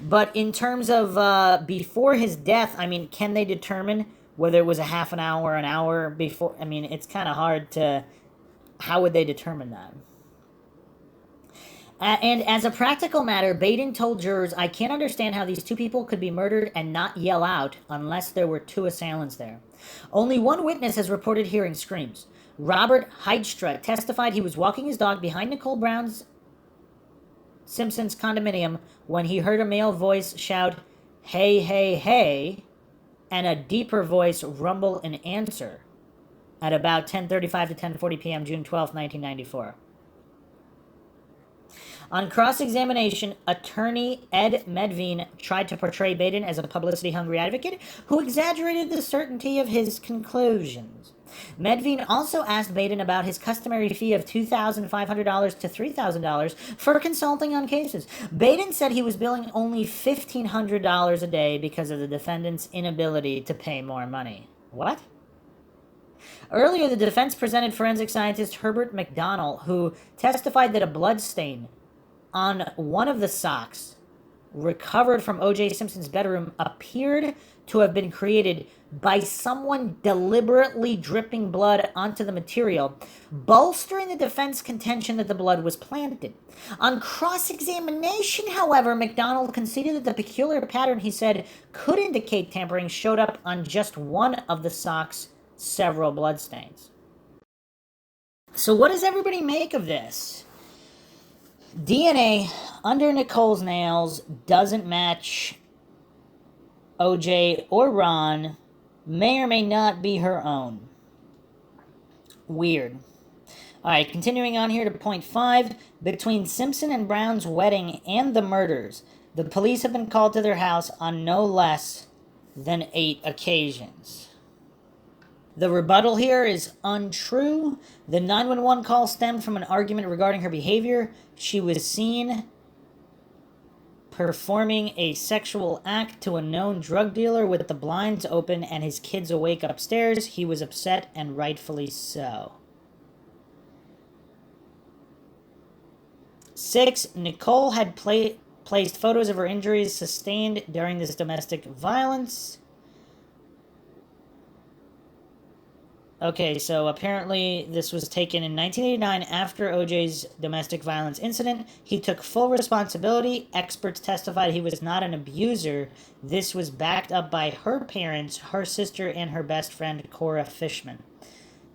S2: but in terms of before his death, I mean, can they determine whether it was a half an hour before? I mean, it's kind of hard to, how would they determine that? And as a practical matter, Baden told jurors, I can't understand how these two people could be murdered and not yell out unless there were two assailants there. Only one witness has reported hearing screams. Robert Heidstra testified he was walking his dog behind Nicole Simpson's condominium when he heard a male voice shout, hey, hey, hey, and a deeper voice rumble in answer at about 10:35 to 10:40 p.m. June 12, 1994. On cross-examination, attorney Ed Medvine tried to portray Baden as a publicity-hungry advocate who exaggerated the certainty of his conclusions. Medvine also asked Baden about his customary fee of $2,500 to $3,000 for consulting on cases. Baden said he was billing only $1,500 a day because of the defendant's inability to pay more money. What? Earlier, the defense presented forensic scientist Herbert McDonald, who testified that a blood stain on one of the socks recovered from OJ Simpson's bedroom appeared to have been created by someone deliberately dripping blood onto the material, bolstering the defense contention that the blood was planted. On cross-examination, however, McDonald conceded that the peculiar pattern he said could indicate tampering showed up on just one of the sock's several bloodstains. So what does everybody make of this? DNA under Nicole's nails doesn't match OJ or Ron, may or may not be her own. Weird. Alright, continuing on here to point 5. Between Simpson and Brown's wedding and the murders, the police have been called to their house on no less than 8 occasions. The rebuttal here is untrue. The 911 call stemmed from an argument regarding her behavior. She was seen performing a sexual act to a known drug dealer with the blinds open and his kids awake upstairs. He was upset, and rightfully so. 6. Nicole had placed photos of her injuries sustained during this domestic violence. Okay, so apparently this was taken in 1989 after OJ's domestic violence incident. He took full responsibility. Experts testified he was not an abuser. This was backed up by her parents, her sister, and her best friend, Cora Fishman.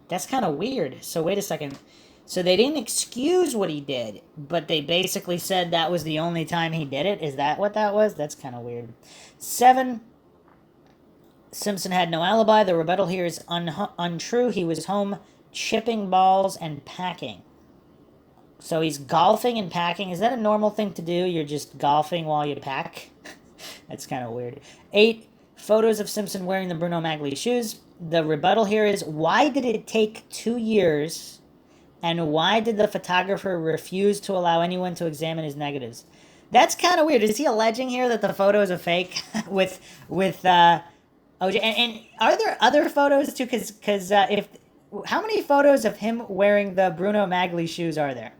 S2: That's kind of weird. So wait a second. So they didn't excuse what he did, but they basically said that was the only time he did it? Is that what that was? That's kind of weird. 7. Simpson had no alibi. The rebuttal here is untrue. He was home chipping balls and packing. So he's golfing and packing. Is that a normal thing to do? You're just golfing while you pack? That's kind of weird. 8. Photos of Simpson wearing the Bruno Magli shoes. The rebuttal here is, why did it take 2 years? And why did the photographer refuse to allow anyone to examine his negatives? That's kind of weird. Is he alleging here that the photos are fake with OJ? And are there other photos too? Because if how many photos of him wearing the Bruno Magli shoes are there?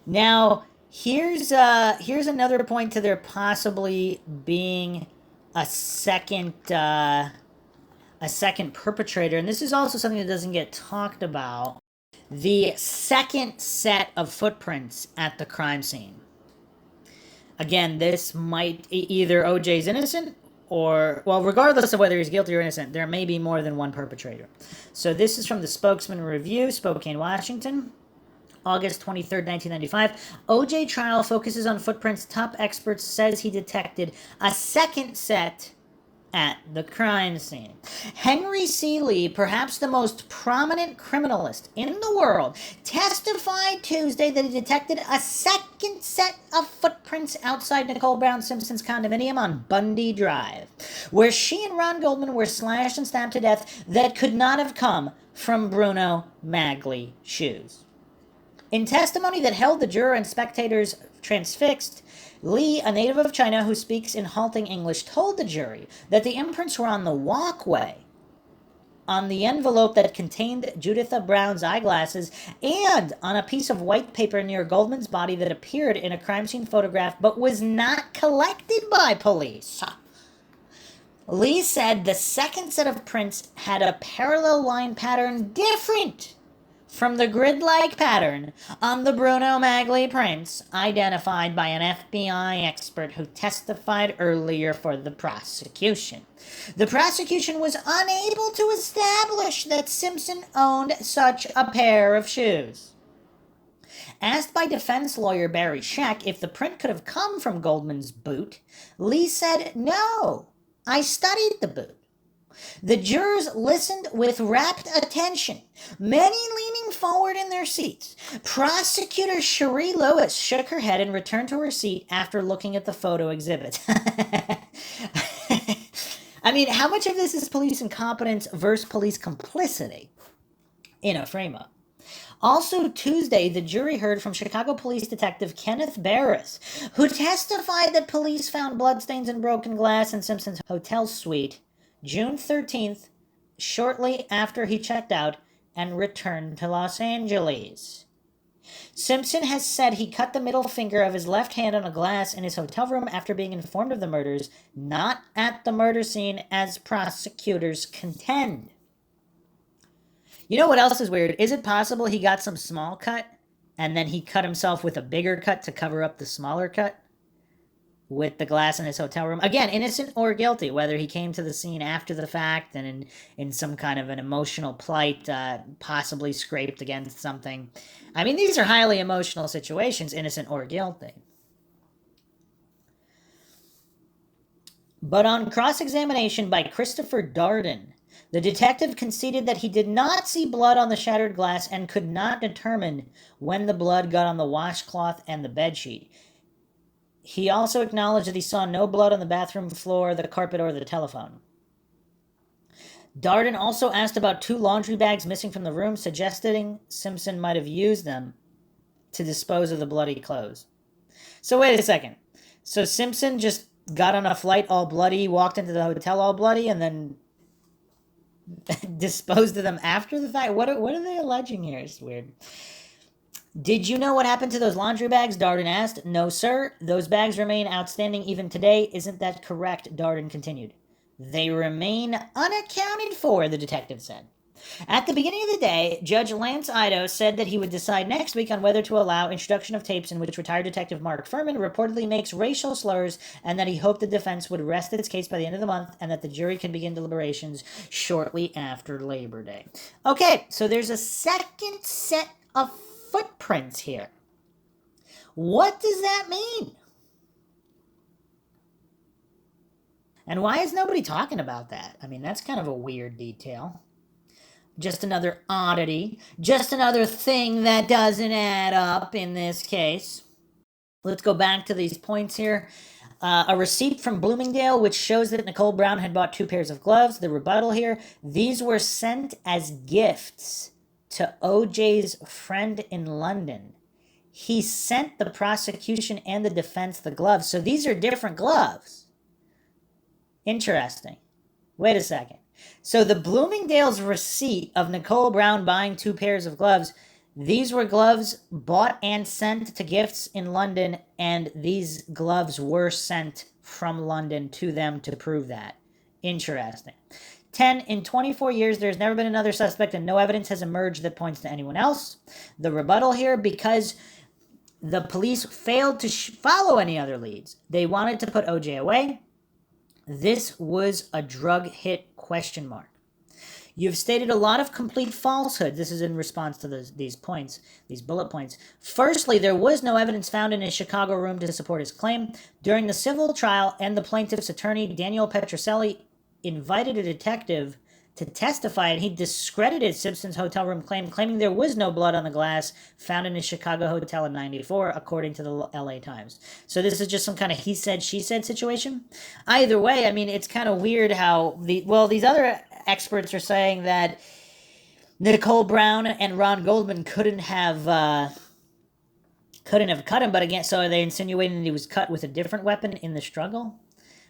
S2: Now here's another point to there possibly being a second perpetrator, and this is also something that doesn't get talked about. The second set of footprints at the crime scene. Again, this might either OJ's innocent or, well, regardless of whether he's guilty or innocent, there may be more than one perpetrator. So this is from the Spokesman Review, Spokane, Washington, August 23rd, 1995. OJ trial focuses on footprints. Top experts says he detected a second set at the crime scene. Henry C. Lee, perhaps the most prominent criminalist in the world, testified Tuesday that he detected a second set of footprints outside Nicole Brown Simpson's condominium on Bundy Drive, where she and Ron Goldman were slashed and stabbed to death, that could not have come from Bruno Magli shoes. In testimony that held the juror and spectators transfixed, Lee, a native of China who speaks in halting English, told the jury that the imprints were on the walkway, on the envelope that contained Juditha Brown's eyeglasses, and on a piece of white paper near Goldman's body that appeared in a crime scene photograph but was not collected by police. Lee said the second set of prints had a parallel line pattern different from the grid-like pattern on the Bruno Magli prints identified by an FBI expert who testified earlier for the prosecution. The prosecution was unable to establish that Simpson owned such a pair of shoes. Asked by defense lawyer Barry Scheck if the print could have come from Goldman's boot, Lee said, "No, I studied the boot." The jurors listened with rapt attention, many leaning forward in their seats. Prosecutor Cherie Lewis shook her head and returned to her seat after looking at the photo exhibit. I mean, how much of this is police incompetence versus police complicity in a frame-up? Also Tuesday, the jury heard from Chicago Police Detective Kenneth Barris, who testified that police found bloodstains and broken glass in Simpson's hotel suite June 13th, shortly after he checked out and returned to Los Angeles. Simpson has said he cut the middle finger of his left hand on a glass in his hotel room after being informed of the murders, not at the murder scene, as prosecutors contend. You know what else is weird? Is it possible he got some small cut and then he cut himself with a bigger cut to cover up the smaller cut with the glass in his hotel room? Again, innocent or guilty, whether he came to the scene after the fact and in some kind of an emotional plight, possibly scraped against something. I mean, these are highly emotional situations, innocent or guilty. But on cross-examination by Christopher Darden, the detective conceded that he did not see blood on the shattered glass and could not determine when the blood got on the washcloth and the bedsheet. He also acknowledged that he saw no blood on the bathroom floor, the carpet, or the telephone. Darden also asked about 2 laundry bags missing from the room, suggesting Simpson might have used them to dispose of the bloody clothes. So wait a second. So Simpson just got on a flight all bloody, walked into the hotel all bloody, and then disposed of them after the fact? What are they alleging here? It's weird. Did you know what happened to those laundry bags? Darden asked. No, sir. Those bags remain outstanding even today. Isn't that correct? Darden continued. They remain unaccounted for, the detective said. At the beginning of the day, Judge Lance Ido said that he would decide next week on whether to allow introduction of tapes in which retired Detective Mark Furman reportedly makes racial slurs, and that he hoped the defense would rest its case by the end of the month and that the jury can begin deliberations shortly after Labor Day. Okay, so there's a second set of footprints here. What does that mean? And why is nobody talking about that? I mean, that's kind of a weird detail. Just another oddity. Just another thing that doesn't add up in this case. Let's go back to these points here. A receipt from Bloomingdale, which shows that Nicole Brown had bought 2 pairs of gloves. The rebuttal here. These were sent as gifts to OJ's friend in London. He sent the prosecution and the defense the gloves. So these are different gloves. Interesting. Wait a second. So the Bloomingdale's receipt of Nicole Brown buying 2 pairs of gloves, these were gloves bought and sent to gifts in London, and these gloves were sent from London to them to prove that. Interesting. 10, in 24 years, there's never been another suspect and no evidence has emerged that points to anyone else. The rebuttal here, because the police failed to follow any other leads. They wanted to put OJ away. This was a drug hit ? You've stated a lot of complete falsehoods. This is in response to these points, these bullet points. Firstly, there was no evidence found in his Chicago room to support his claim. During the civil trial, and the plaintiff's attorney, Daniel Petroselli, invited a detective to testify, and he discredited Simpson's hotel room claim, claiming there was no blood on the glass found in his Chicago hotel in '94, according to the LA Times. So this is just some kind of he said, she said situation. Either way, I mean, it's kind of weird how these other experts are saying that Nicole Brown and Ron Goldman couldn't have cut him, but again, so are they insinuating that he was cut with a different weapon in the struggle?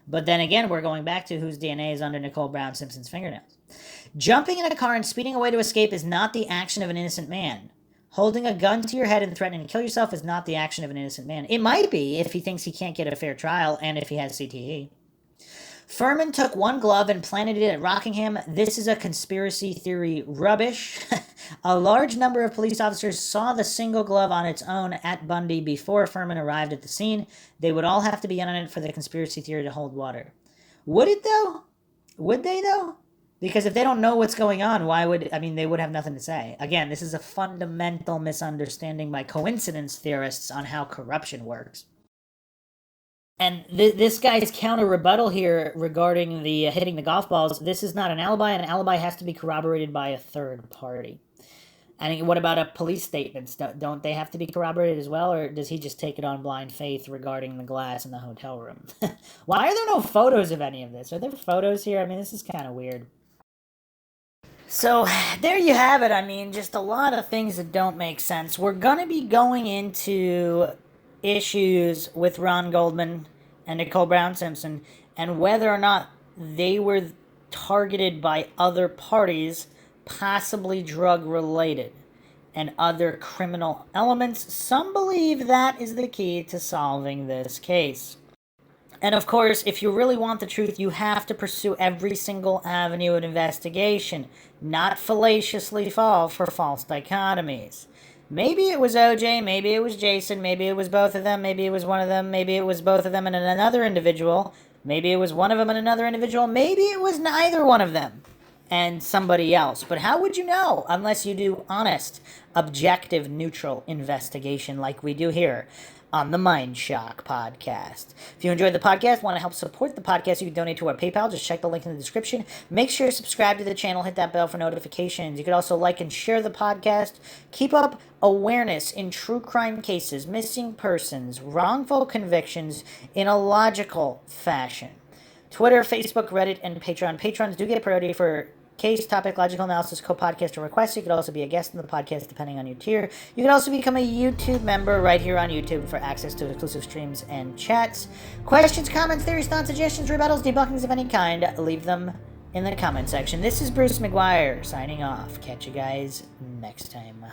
S2: But then again, we're going back to whose DNA is under Nicole Brown Simpson's fingernails. Jumping in a car and speeding away to escape is not the action of an innocent man. Holding a gun to your head and threatening to kill yourself is not the action of an innocent man. It might be if he thinks he can't get a fair trial and if he has CTE. Furman took 1 glove and planted it at Rockingham. This is a conspiracy theory rubbish. A large number of police officers saw the single glove on its own at Bundy before Furman arrived at the scene. They would all have to be in on it for the conspiracy theory to hold water. Would it, though? Would they, though? Because if they don't know what's going on, they would have nothing to say. Again, this is a fundamental misunderstanding by coincidence theorists on how corruption works. And this guy's counter rebuttal here regarding the hitting the golf balls, this is not an alibi. An alibi has to be corroborated by a third party. And what about a police statements? Don't they have to be corroborated as well? Or does he just take it on blind faith regarding the glass in the hotel room? Why are there no photos of any of this? Are there photos here? I mean, this is kind of weird. So there you have it. I mean, just a lot of things that don't make sense. We're going to be going into issues with Ron Goldman and Nicole Brown Simpson and whether or not they were targeted by other parties, possibly drug related, and other criminal elements. Some believe that is the key to solving this case. And of course, if you really want the truth, you have to pursue every single avenue of investigation, not fallaciously fall for false dichotomies. Maybe it was OJ, maybe it was Jason, maybe it was both of them, maybe it was one of them, maybe it was both of them and another individual, maybe it was one of them and another individual, maybe it was neither one of them and somebody else. But how would you know unless you do honest, objective, neutral investigation like we do here on the MINDSHOCK podcast. If you enjoyed the podcast, want to help support the podcast, you can donate to our PayPal. Just check the link in the description. Make sure you subscribe to the channel. Hit that bell for notifications. You could also like and share the podcast. Keep up awareness in true crime cases, missing persons, wrongful convictions in a logical fashion. Twitter, Facebook, Reddit, and Patreon. Patrons do get priority for case, topic, logical analysis, co-podcast, or requests. You could also be a guest in the podcast depending on your tier. You can also become a YouTube member right here on YouTube for access to exclusive streams and chats. Questions, comments, theories, thoughts, suggestions, rebuttals, debunkings of any kind, leave them in the comment section. This is Bruce McGuire signing off. Catch you guys next time.